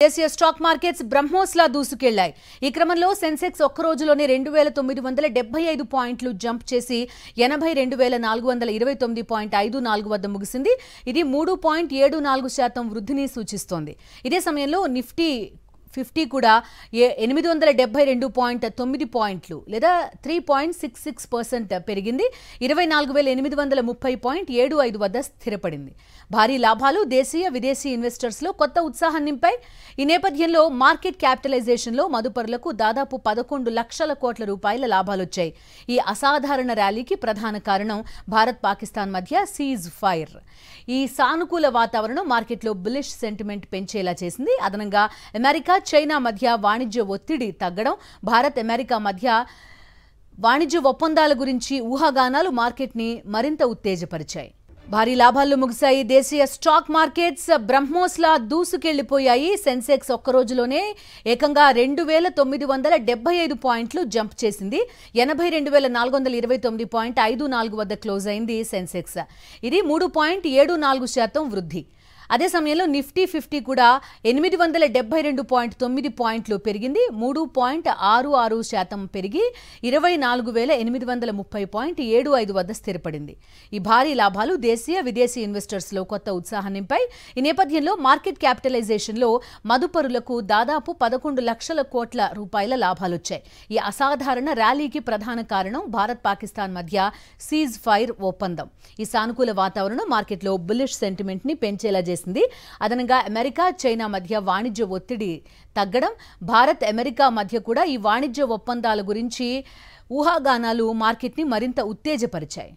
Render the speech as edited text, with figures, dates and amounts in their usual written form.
దేశీయ stock markets బ్రహ్మోస్లా దూసుకెళ్లాయి. ఈ క్రమంలో సెన్సెక్స్ ఒక్క రోజులోనే 2975 పాయింట్లు జంప్ చేసి 82429.54 వద్ద ముగిసింది. ఇది 3.74% వృద్ధిని సూచిస్తోంది. ఇదే సమయంలో నిఫ్టీ 50 కూడా 872.9 పాయింట్లు లేదా 3.66% పెరిగింది. 24830.75 వద్ద స్థిరపడింది. భారీ లాభాలు దేశీయ విదేశీ ఇన్వెస్టర్స్లో కొత్త ఉత్సాహం నింపాయి. ఈ నేపథ్యంలో మార్కెట్ క్యాపిటలైజేషన్లో మదుపరులకు దాదాపు 11 లక్షల కోట్ల రూపాయల లాభాలొచ్చాయి. ఈ అసాధారణ ర్యాలీకి ప్రధాన కారణం భారత్ పాకిస్తాన్ మధ్య సీజ్ ఫైర్. ఈ సానుకూల వాతావరణం మార్కెట్లో బులిష్ సెంటిమెంట్ పెంచేలా చేసింది. అదనంగా అమెరికా చైనా మధ్య వాణిజ్య ఒత్తిడి తగ్గడం, భారత్ అమెరికా మధ్య వాణిజ్య ఒప్పందాల గురించి ఊహాగానాలు మార్కెట్ని మరింత ఉత్తేజపరిచాయి. భారీ లాభాల్లో ముగిశాయి దేశీయ స్టాక్ మార్కెట్స్. బ్రహ్మోస్లా దూసుకెళ్లిపోయాయి. సెన్సెక్స్ ఒక్క రోజులోనే ఏకంగా 2975 పాయింట్లు జంప్ చేసింది. 82429.54 వద్ద క్లోజ్ అయింది సెన్సెక్స్. ఇది 3.74% వృద్ధి. అదే సమయంలో నిఫ్టీ 50 కూడా 872.9 పాయింట్లు పెరిగింది. 3.66% పెరిగి 24830.75 వద్ద స్థిరపడింది. ఈ భారీ లాభాలు దేశీయ విదేశీ ఇన్వెస్టర్స్లో కొత్త ఉత్సాహం నింపాయి. ఈ నేపథ్యంలో మార్కెట్ క్యాపిటలైజేషన్లో మదుపరులకు దాదాపు 11 లక్షల కోట్ల రూపాయల లాభాలొచ్చాయి. ఈ అసాధారణ ర్యాలీకి ప్రధాన కారణం భారత్ పాకిస్తాన్ మధ్య సీజ్ ఫైర్ ఒప్పందం. ఈ సానుకూల వాతావరణం మార్కెట్లో బులిష్ సెంటిమెంట్ ని పెంచేలా చేసింది. అదనంగా అమెరికా చైనా మధ్య వాణిజ్య ఒత్తిడి తగ్గడం, భారత్ అమెరికా మధ్య కూడా ఈ వాణిజ్య ఒప్పందాల గురించి ఊహాగానాలు మార్కెట్ని మరింత ఉత్తేజపరిచాయి.